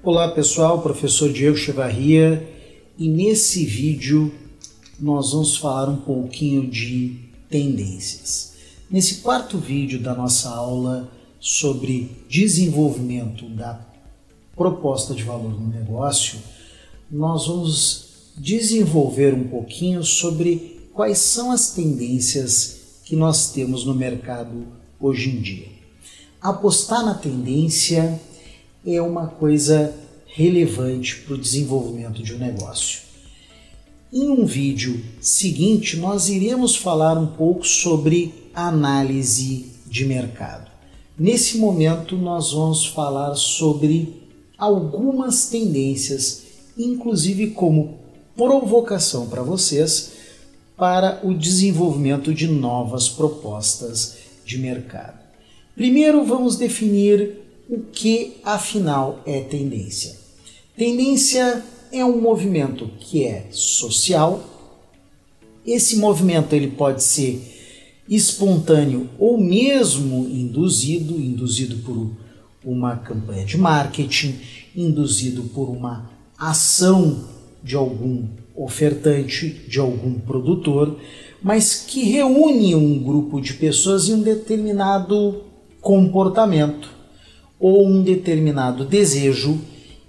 Olá pessoal, professor Diego Echevarria, e nesse vídeo nós vamos falar um pouquinho de tendências. Nesse quarto vídeo da nossa aula sobre desenvolvimento da proposta de valor no negócio, nós vamos desenvolver um pouquinho sobre quais são as tendências que nós temos no mercado hoje em dia. Apostar na tendência é uma coisa relevante para o desenvolvimento de um negócio. Em um vídeo seguinte, nós iremos falar um pouco sobre análise de mercado. Nesse momento, nós vamos falar sobre algumas tendências, inclusive como provocação para vocês, para o desenvolvimento de novas propostas de mercado. Primeiro, vamos definir o que afinal é tendência. Tendência é um movimento que é social. Esse movimento ele pode ser espontâneo ou mesmo induzido por uma campanha de marketing, induzido por uma ação de algum ofertante, de algum produtor, mas que reúne um grupo de pessoas em um determinado comportamento ou um determinado desejo,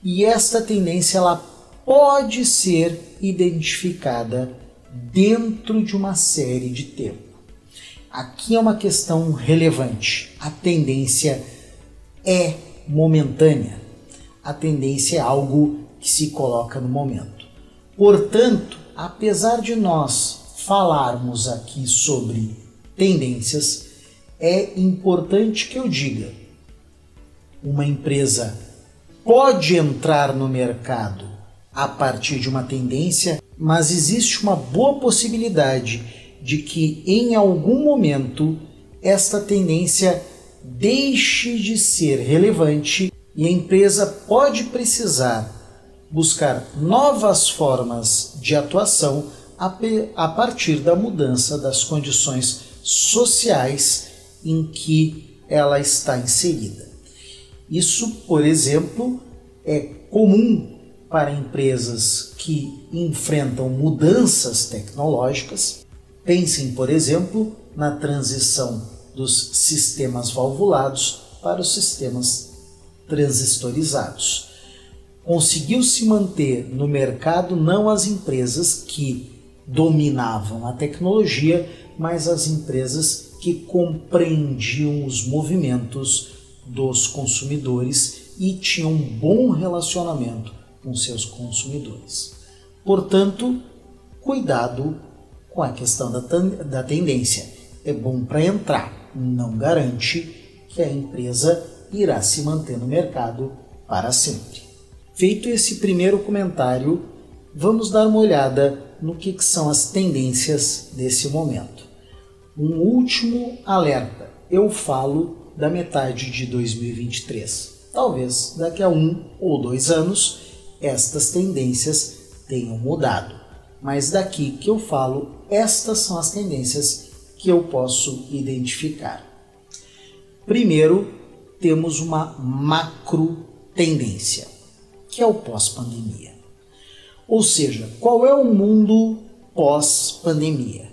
e esta tendência ela pode ser identificada dentro de uma série de tempo. Aqui é uma questão relevante. A tendência é momentânea. A tendência é algo que se coloca no momento. Portanto, apesar de nós falarmos aqui sobre tendências, é importante que eu diga: uma empresa pode entrar no mercado a partir de uma tendência, mas existe uma boa possibilidade de que em algum momento esta tendência deixe de ser relevante e a empresa pode precisar buscar novas formas de atuação a partir da mudança das condições sociais em que ela está inserida. Isso, por exemplo, é comum para empresas que enfrentam mudanças tecnológicas. Pensem, por exemplo, na transição dos sistemas valvulados para os sistemas transistorizados. Conseguiu se manter no mercado não as empresas que dominavam a tecnologia, mas as empresas que compreendiam os movimentos dos consumidores e tinham um bom relacionamento com seus consumidores. Portanto, cuidado com a questão da tendência. É bom para entrar, não garante que a empresa irá se manter no mercado para sempre. Feito esse primeiro comentário, vamos dar uma olhada no que são as tendências desse momento. Um último alerta: eu falo da metade de 2023. Talvez daqui a 1 ou 2 anos estas tendências tenham mudado, mas daqui que eu falo, estas são as tendências que eu posso identificar. Primeiro, temos uma macro tendência, que é o pós-pandemia. Ou seja, qual é o mundo pós-pandemia?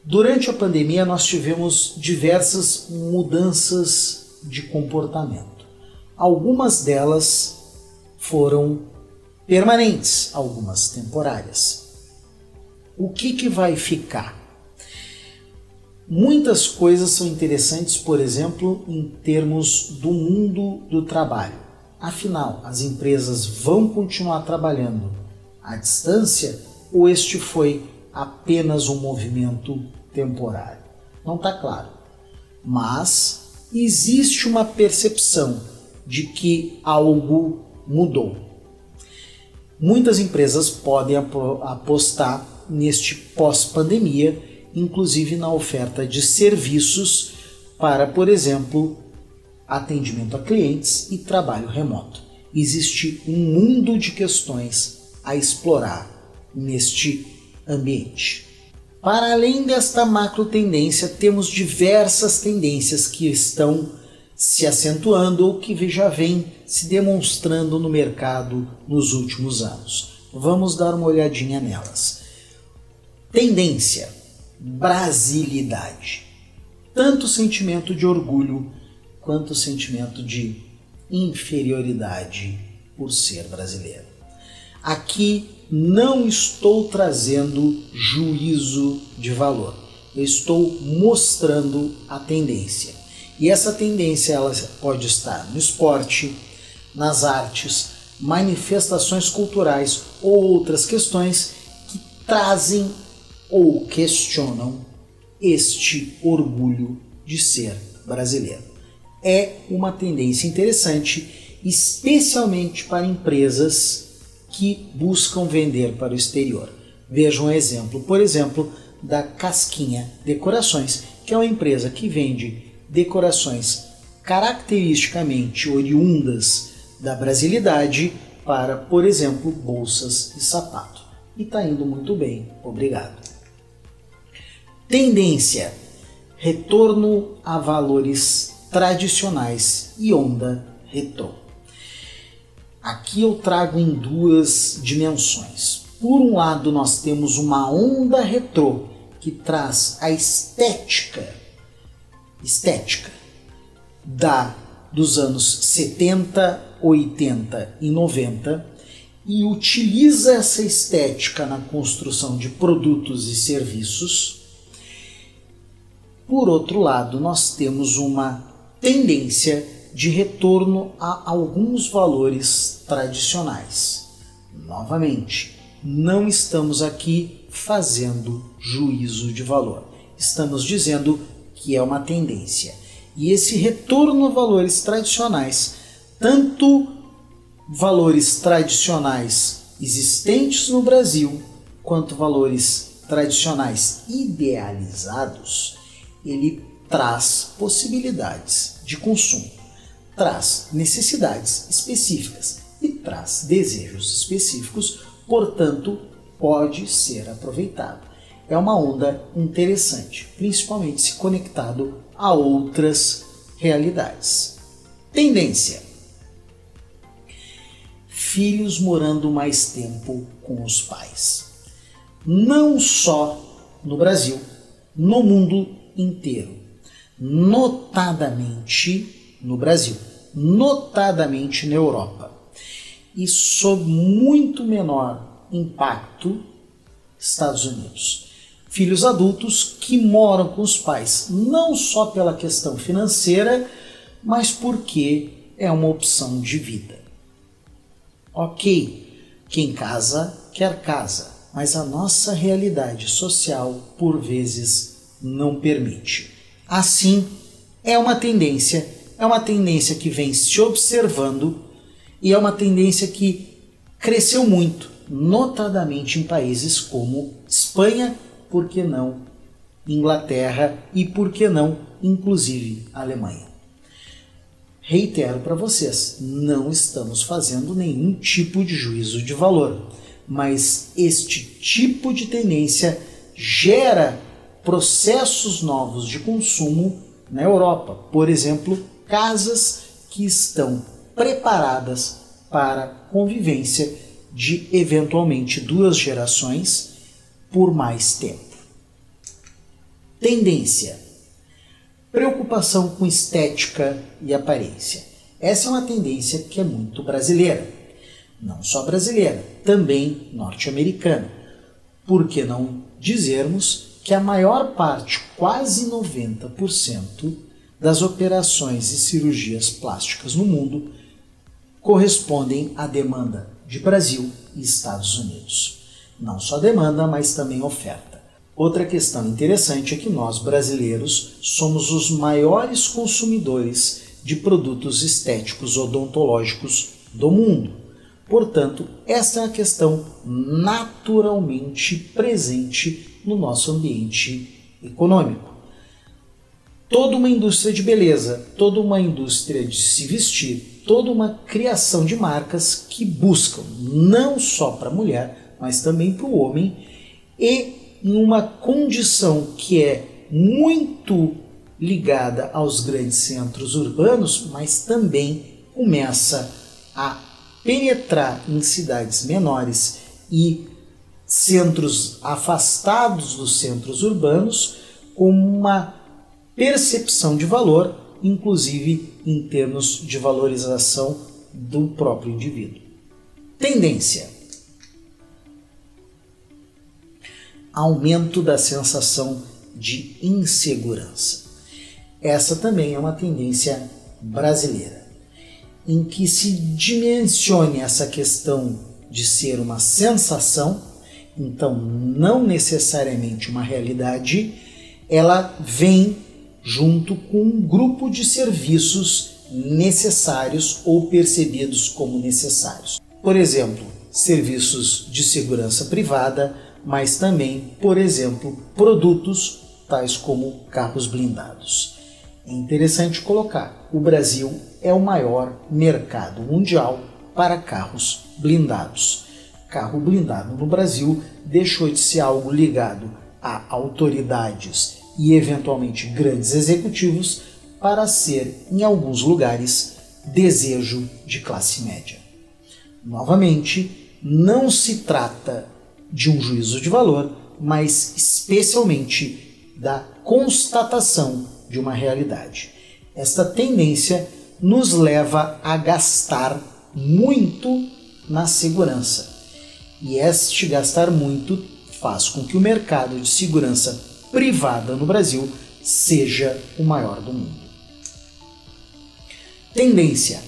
Durante a pandemia, nós tivemos diversas mudanças de comportamento. Algumas delas foram permanentes, algumas temporárias. O que vai ficar? Muitas coisas são interessantes, por exemplo, em termos do mundo do trabalho. Afinal, as empresas vão continuar trabalhando à distância ou este foi apenas um movimento temporário? Não está claro. Mas existe uma percepção de que algo mudou. Muitas empresas podem apostar neste pós-pandemia, inclusive na oferta de serviços para, por exemplo, atendimento a clientes e trabalho remoto. Existe um mundo de questões a explorar neste ambiente. Para além desta macro tendência, temos diversas tendências que estão se acentuando ou que já vêm se demonstrando no mercado nos últimos anos. Vamos dar uma olhadinha nelas. Tendência: brasilidade. Tanto o sentimento de orgulho quanto o sentimento de inferioridade por ser brasileiro. Aqui não estou trazendo juízo de valor, eu estou mostrando a tendência. E essa tendência ela pode estar no esporte, nas artes, manifestações culturais ou outras questões que trazem ou questionam este orgulho de ser brasileiro. É uma tendência interessante, especialmente para empresas que buscam vender para o exterior. Veja um exemplo, por exemplo, da Casquinha Decorações, que é uma empresa que vende decorações caracteristicamente oriundas da brasilidade para, por exemplo, bolsas e sapato. E está indo muito bem, obrigado. Tendência: retorno a valores tradicionais e onda retrô. Aqui eu trago em duas dimensões. Por um lado, nós temos uma onda retrô que traz a estética dos anos 70, 80 e 90 e utiliza essa estética na construção de produtos e serviços. Por outro lado, nós temos uma tendência de retorno a alguns valores tradicionais. Novamente, não estamos aqui fazendo juízo de valor. Estamos dizendo que é uma tendência. E esse retorno a valores tradicionais, tanto valores tradicionais existentes no Brasil, quanto valores tradicionais idealizados, ele traz possibilidades de consumo, traz necessidades específicas e traz desejos específicos, portanto, pode ser aproveitado. É uma onda interessante, principalmente se conectado a outras realidades. Tendência: filhos morando mais tempo com os pais. Não só no Brasil, no mundo inteiro. Notadamente no Brasil, notadamente na Europa. E sob muito menor impacto, Estados Unidos. Filhos adultos que moram com os pais, não só pela questão financeira, mas porque é uma opção de vida. Ok, quem casa quer casa, mas a nossa realidade social, por vezes, não permite. Assim, é uma tendência que vem se observando e é uma tendência que cresceu muito, notadamente em países como Espanha, por que não Inglaterra e por que não, inclusive, Alemanha. Reitero para vocês, não estamos fazendo nenhum tipo de juízo de valor, mas este tipo de tendência gera processos novos de consumo na Europa. Por exemplo, casas que estão preparadas para convivência de eventualmente 2 gerações por mais tempo. Tendência: preocupação com estética e aparência. Essa é uma tendência que é muito brasileira. Não só brasileira, também norte-americana. Por que não dizermos que a maior parte, quase 90%, das operações e cirurgias plásticas no mundo correspondem à demanda de Brasil e Estados Unidos. Não só demanda, mas também oferta. Outra questão interessante é que nós, brasileiros, somos os maiores consumidores de produtos estéticos odontológicos do mundo. Portanto, essa é uma questão naturalmente presente no nosso ambiente econômico. Toda uma indústria de beleza, toda uma indústria de se vestir, toda uma criação de marcas que buscam, não só para a mulher, mas também para o homem, e em uma condição que é muito ligada aos grandes centros urbanos, mas também começa a penetrar em cidades menores e centros afastados dos centros urbanos, com uma percepção de valor, inclusive em termos de valorização do próprio indivíduo. Tendência: aumento da sensação de insegurança. Essa também é uma tendência brasileira, em que se dimensione essa questão de ser uma sensação, então não necessariamente uma realidade. Ela vem junto com um grupo de serviços necessários ou percebidos como necessários. Por exemplo, serviços de segurança privada, mas também, por exemplo, produtos tais como carros blindados. É interessante colocar, o Brasil é o maior mercado mundial para carros blindados. Carro blindado no Brasil deixou de ser algo ligado a autoridades e eventualmente grandes executivos para ser, em alguns lugares, desejo de classe média. Novamente, não se trata de um juízo de valor, mas especialmente da constatação de uma realidade. Esta tendência nos leva a gastar muito na segurança. E este gastar muito faz com que o mercado de segurança privada no Brasil seja o maior do mundo. Tendência: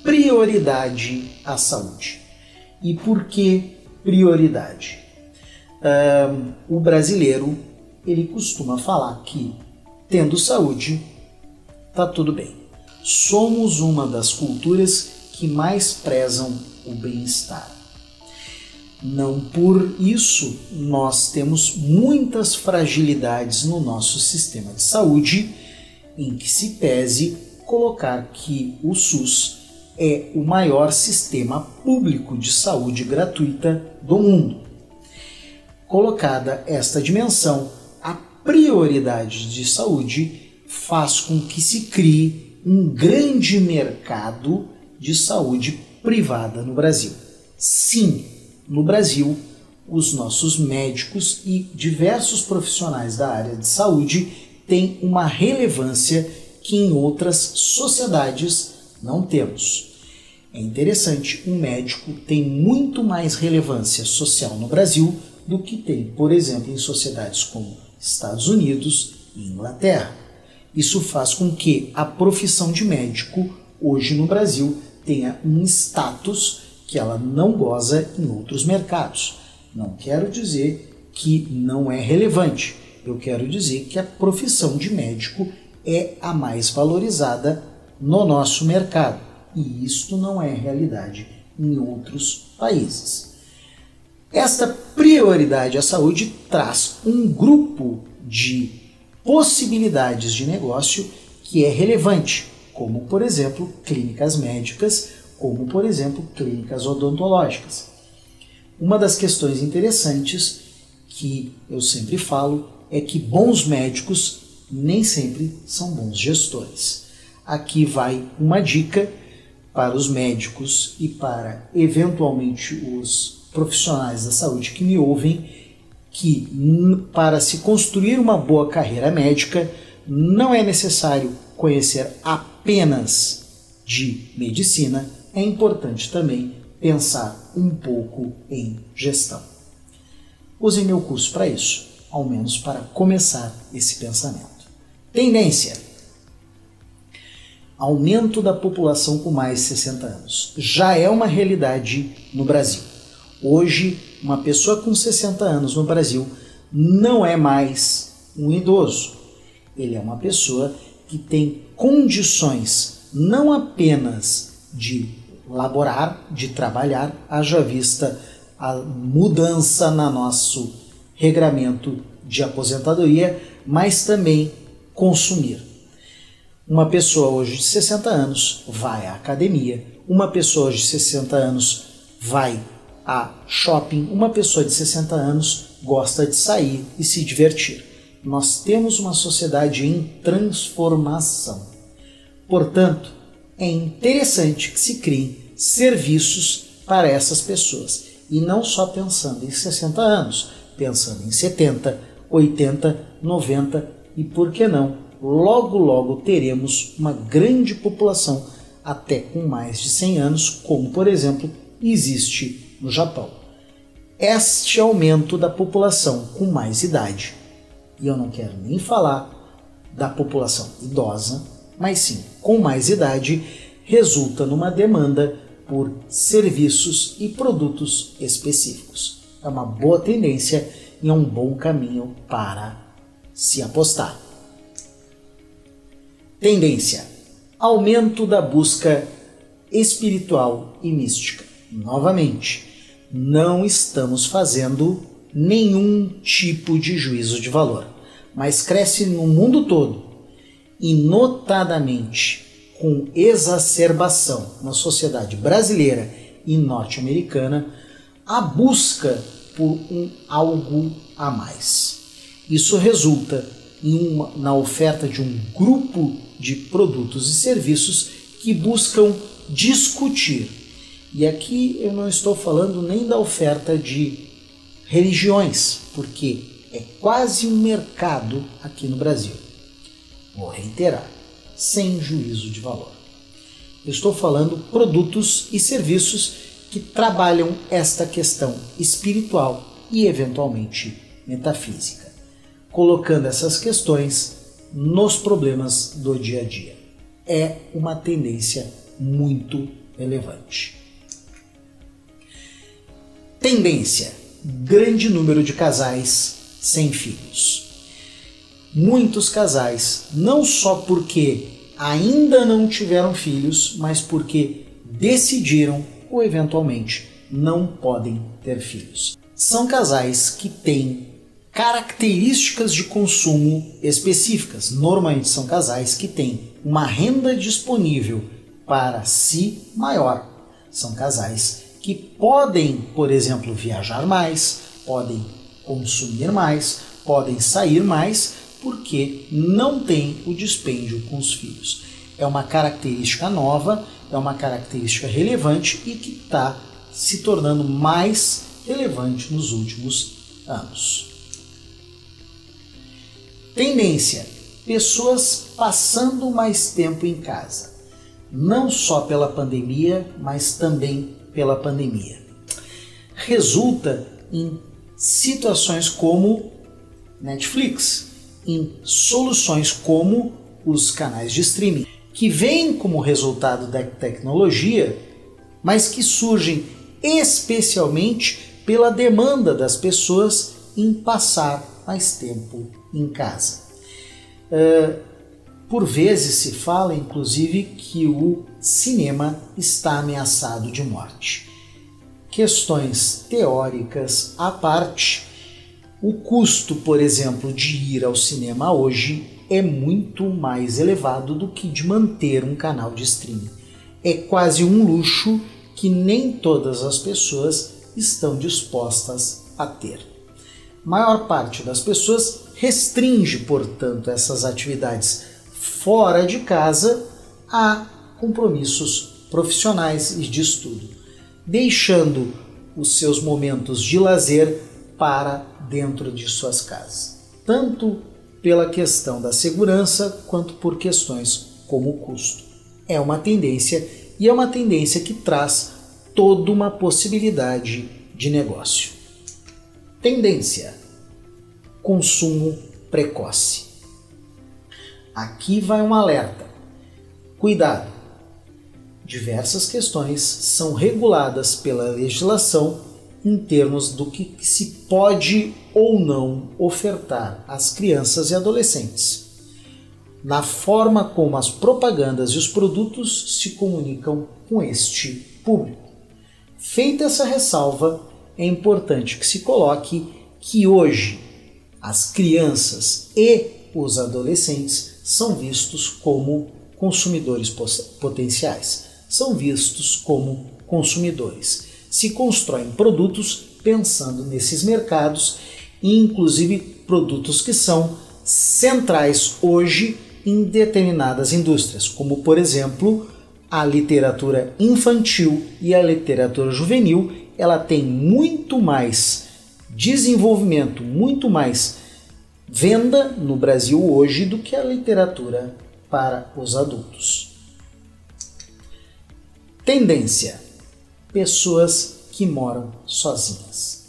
prioridade à saúde. E por que prioridade? O brasileiro ele costuma falar que, tendo saúde, está tudo bem. Somos uma das culturas que mais prezam o bem-estar. Não por isso nós temos muitas fragilidades no nosso sistema de saúde, em que se pese colocar que o SUS é o maior sistema público de saúde gratuita do mundo. Colocada esta dimensão, a prioridade de saúde faz com que se crie um grande mercado de saúde privada no Brasil. Sim, no Brasil, os nossos médicos e diversos profissionais da área de saúde têm uma relevância que em outras sociedades não temos. É interessante, um médico tem muito mais relevância social no Brasil do que tem, por exemplo, em sociedades como Estados Unidos e Inglaterra. Isso faz com que a profissão de médico hoje no Brasil tenha um status que ela não goza em outros mercados. Não quero dizer que não é relevante, eu quero dizer que a profissão de médico é a mais valorizada no nosso mercado, e isto não é realidade em outros países. Esta prioridade à saúde traz um grupo de possibilidades de negócio que é relevante, como, por exemplo, clínicas médicas, como, por exemplo, clínicas odontológicas. Uma das questões interessantes que eu sempre falo é que bons médicos nem sempre são bons gestores. Aqui vai uma dica para os médicos e para, eventualmente, os profissionais da saúde que me ouvem, que para se construir uma boa carreira médica não é necessário conhecer apenas de medicina, é importante também pensar um pouco em gestão. Use meu curso para isso, ao menos para começar esse pensamento. Tendência: aumento da população com mais de 60 anos. Já é uma realidade no Brasil. Hoje, uma pessoa com 60 anos no Brasil não é mais um idoso. Ele é uma pessoa que tem condições não apenas de laborar, de trabalhar, haja vista a mudança no nosso regramento de aposentadoria, mas também consumir. Uma pessoa hoje de 60 anos vai à academia, uma pessoa de 60 anos vai a shopping, uma pessoa de 60 anos gosta de sair e se divertir. Nós temos uma sociedade em transformação. Portanto, é interessante que se criem serviços para essas pessoas. E não só pensando em 60 anos, pensando em 70, 80, 90 e, por que não, logo logo teremos uma grande população até com mais de 100 anos, como por exemplo existe no Japão. Este aumento da população com mais idade, e eu não quero nem falar da população idosa, mas sim com mais idade, resulta numa demanda por serviços e produtos específicos. É uma boa tendência e é um bom caminho para se apostar. Tendência: aumento da busca espiritual e mística. Novamente, não estamos fazendo nenhum tipo de juízo de valor, mas cresce no mundo todo e notadamente com exacerbação na sociedade brasileira e norte-americana a busca por algo a mais. Isso resulta na oferta de um grupo de produtos e serviços que buscam discutir. E aqui eu não estou falando nem da oferta de religiões, porque é quase um mercado aqui no Brasil. Vou reiterar, sem juízo de valor. Eu estou falando produtos e serviços que trabalham esta questão espiritual e eventualmente metafísica, colocando essas questões nos problemas do dia a dia. É uma tendência muito relevante. Tendência: grande número de casais sem filhos. Muitos casais, não só porque ainda não tiveram filhos, mas porque decidiram ou eventualmente não podem ter filhos. São casais que têm características de consumo específicas. Normalmente são casais que têm uma renda disponível para si maior. São casais que podem, por exemplo, viajar mais, podem consumir mais, podem sair mais, porque não tem o dispêndio com os filhos. É uma característica nova, é uma característica relevante e que está se tornando mais relevante nos últimos anos. Tendência: pessoas passando mais tempo em casa, não só pela pandemia, mas também pela pandemia. Resulta em situações como Netflix, em soluções como os canais de streaming, que vêm como resultado da tecnologia, mas que surgem especialmente pela demanda das pessoas em passar mais tempo em casa. Por vezes se fala, inclusive, que o cinema está ameaçado de morte. Questões teóricas à parte, o custo, por exemplo, de ir ao cinema hoje é muito mais elevado do que de manter um canal de streaming. É quase um luxo que nem todas as pessoas estão dispostas a ter. A maior parte das pessoas restringe, portanto, essas atividades fora de casa a compromissos profissionais e de estudo, deixando os seus momentos de lazer para dentro de suas casas, tanto pela questão da segurança quanto por questões como o custo. É uma tendência e é uma tendência que traz toda uma possibilidade de negócio. Tendência: consumo precoce. Aqui vai um alerta. Cuidado! Diversas questões são reguladas pela legislação em termos do que se pode ou não ofertar às crianças e adolescentes, na forma como as propagandas e os produtos se comunicam com este público. Feita essa ressalva, é importante que se coloque que hoje as crianças e os adolescentes são vistos como consumidores potenciais, são vistos como consumidores. se constroem produtos pensando nesses mercados, inclusive produtos que são centrais hoje em determinadas indústrias, como por exemplo a literatura infantil e a literatura juvenil. Ela tem muito mais desenvolvimento, muito mais venda no Brasil hoje do que a literatura para os adultos. Tendência: pessoas que moram sozinhas.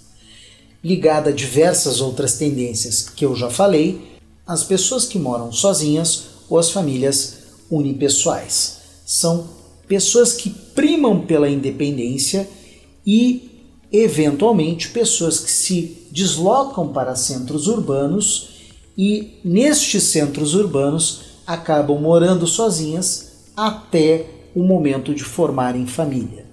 Ligada a diversas outras tendências que eu já falei, as pessoas que moram sozinhas ou as famílias unipessoais. São pessoas que primam pela independência e, eventualmente, pessoas que se deslocam para centros urbanos e, nestes centros urbanos, acabam morando sozinhas até o momento de formarem família.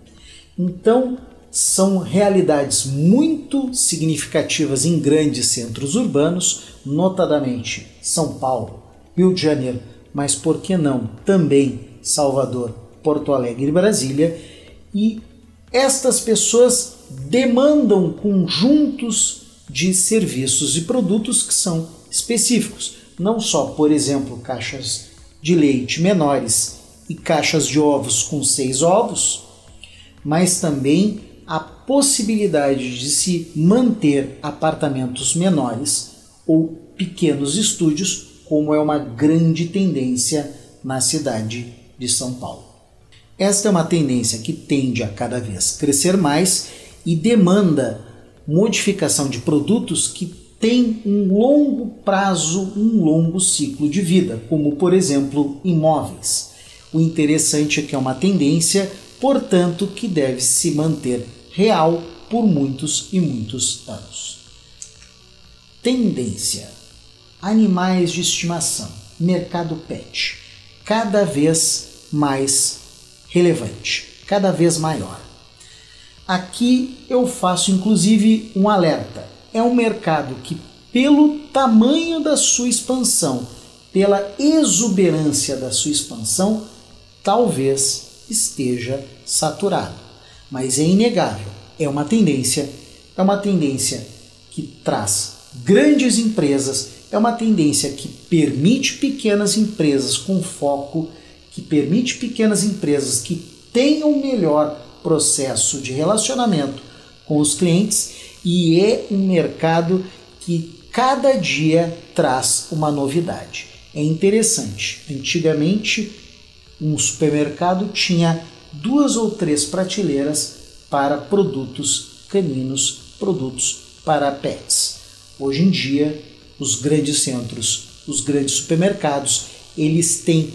Então, são realidades muito significativas em grandes centros urbanos, notadamente São Paulo, Rio de Janeiro, mas por que não também Salvador, Porto Alegre e Brasília, e estas pessoas demandam conjuntos de serviços e produtos que são específicos, não só, por exemplo, caixas de leite menores e caixas de ovos com 6 ovos, mas também a possibilidade de se manter apartamentos menores ou pequenos estúdios, como é uma grande tendência na cidade de São Paulo. Esta é uma tendência que tende a cada vez crescer mais e demanda modificação de produtos que têm um longo prazo, um longo ciclo de vida, como por exemplo imóveis. O interessante é que é uma tendência, portanto, que deve se manter real por muitos e muitos anos. Tendência: animais de estimação, mercado pet, cada vez mais relevante, cada vez maior. Aqui eu faço inclusive um alerta. É um mercado que, pelo tamanho da sua expansão, pela exuberância da sua expansão, talvez esteja saturado. Mas é inegável, é uma tendência que traz grandes empresas, é uma tendência que permite pequenas empresas com foco, que permite pequenas empresas que tenham um melhor processo de relacionamento com os clientes, e é um mercado que cada dia traz uma novidade. É interessante, antigamente um supermercado tinha 2 ou 3 prateleiras para produtos caninos, produtos para pets. Hoje em dia, os grandes centros, os grandes supermercados, eles têm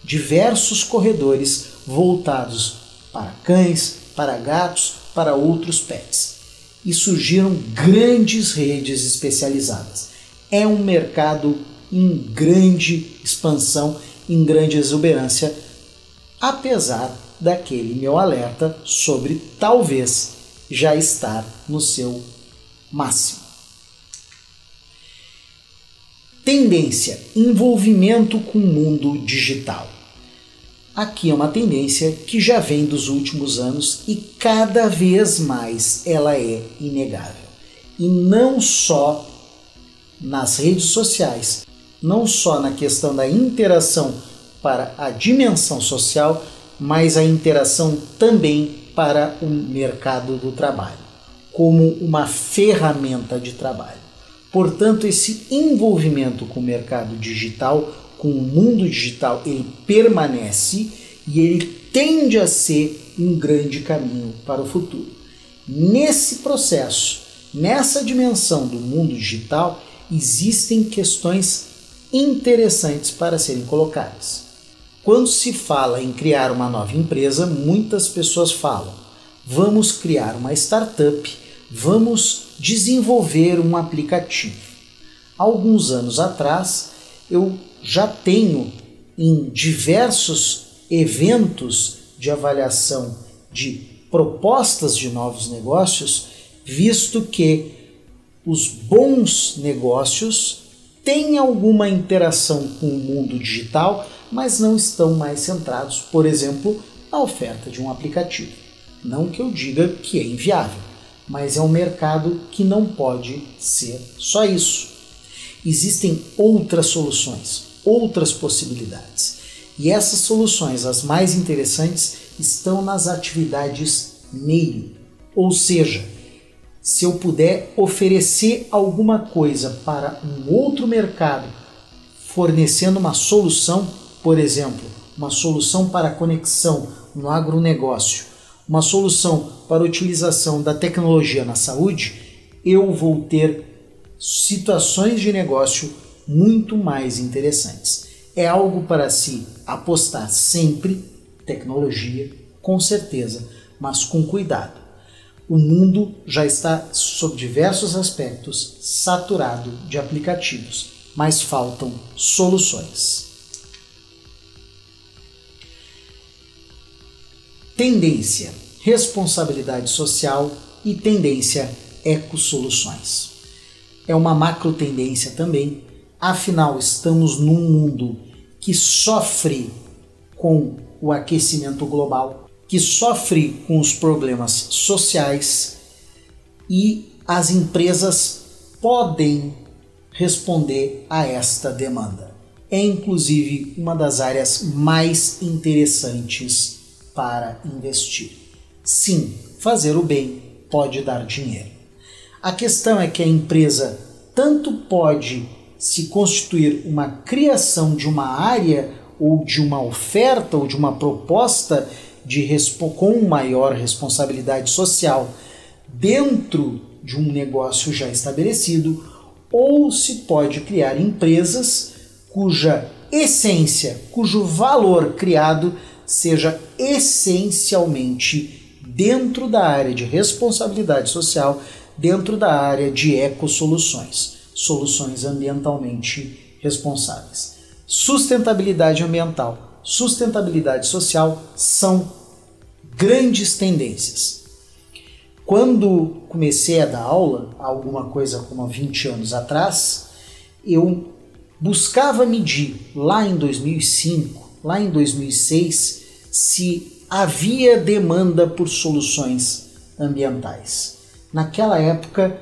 diversos corredores voltados para cães, para gatos, para outros pets. E surgiram grandes redes especializadas. É um mercado em grande expansão, em grande exuberância, apesar daquele meu alerta sobre talvez já estar no seu máximo. Tendência: envolvimento com o mundo digital. Aqui é uma tendência que já vem dos últimos anos e cada vez mais ela é inegável. E não só nas redes sociais, não só na questão da interação para a dimensão social, mas a interação também para o mercado do trabalho, como uma ferramenta de trabalho. Portanto, esse envolvimento com o mercado digital, com o mundo digital, ele permanece e ele tende a ser um grande caminho para o futuro. Nesse processo, nessa dimensão do mundo digital, existem questões interessantes para serem colocadas. Quando se fala em criar uma nova empresa, muitas pessoas falam: vamos criar uma startup, vamos desenvolver um aplicativo. Há alguns anos atrás, eu já tenho em diversos eventos de avaliação de propostas de novos negócios, visto que os bons negócios têm alguma interação com o mundo digital, mas não estão mais centrados, por exemplo, na oferta de um aplicativo. Não que eu diga que é inviável, mas é um mercado que não pode ser só isso. Existem outras soluções, outras possibilidades. E essas soluções, as mais interessantes, estão nas atividades meio. Ou seja, se eu puder oferecer alguma coisa para um outro mercado, fornecendo uma solução, por exemplo, uma solução para a conexão no agronegócio, uma solução para a utilização da tecnologia na saúde, eu vou ter situações de negócio muito mais interessantes. É algo para se apostar sempre, tecnologia, com certeza, mas com cuidado. O mundo já está, sob diversos aspectos, saturado de aplicativos, mas faltam soluções. Tendência, responsabilidade social e tendência ecossoluções. É uma macro tendência também, afinal estamos num mundo que sofre com o aquecimento global, que sofre com os problemas sociais e as empresas podem responder a esta demanda. É inclusive uma das áreas mais interessantes para investir. Sim, fazer o bem pode dar dinheiro. A questão é que a empresa tanto pode se constituir uma criação de uma área ou de uma oferta ou de uma proposta com maior responsabilidade social dentro de um negócio já estabelecido, ou se pode criar empresas cuja essência, cujo valor criado seja essencialmente dentro da área de responsabilidade social, dentro da área de ecossoluções, soluções ambientalmente responsáveis. Sustentabilidade ambiental, sustentabilidade social são grandes tendências. Quando comecei a dar aula, alguma coisa como há 20 anos atrás, eu buscava medir lá em 2005, lá em 2006, se havia demanda por soluções ambientais. Naquela época,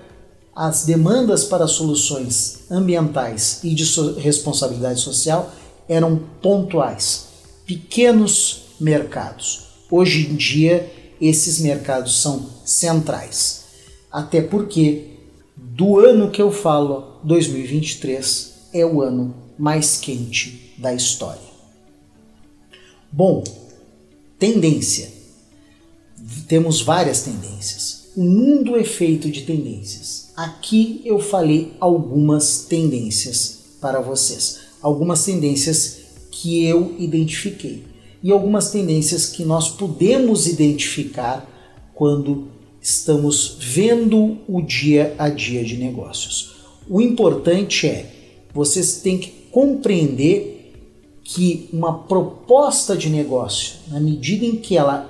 as demandas para soluções ambientais e de responsabilidade social eram pontuais, pequenos mercados. Hoje em dia, esses mercados são centrais. Até porque, do ano que eu falo, 2023, é o ano mais quente da história. Bom, tendência. Temos várias tendências. O mundo é feito de tendências. Aqui eu falei algumas tendências para vocês. Algumas tendências que eu identifiquei. E algumas tendências que nós podemos identificar quando estamos vendo o dia a dia de negócios. O importante é, vocês têm que compreender que uma proposta de negócio, na medida em que ela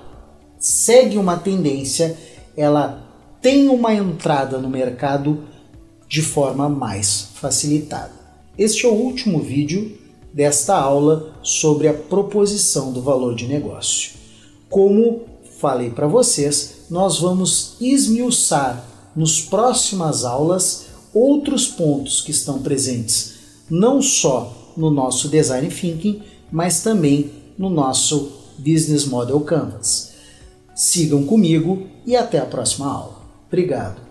segue uma tendência, ela tem uma entrada no mercado de forma mais facilitada. Este é o último vídeo desta aula sobre a proposição do valor de negócio. Como falei para vocês, nós vamos esmiuçar nos próximas aulas outros pontos que estão presentes não só no nosso Design Thinking, mas também no nosso Business Model Canvas. Sigam comigo e até a próxima aula. Obrigado!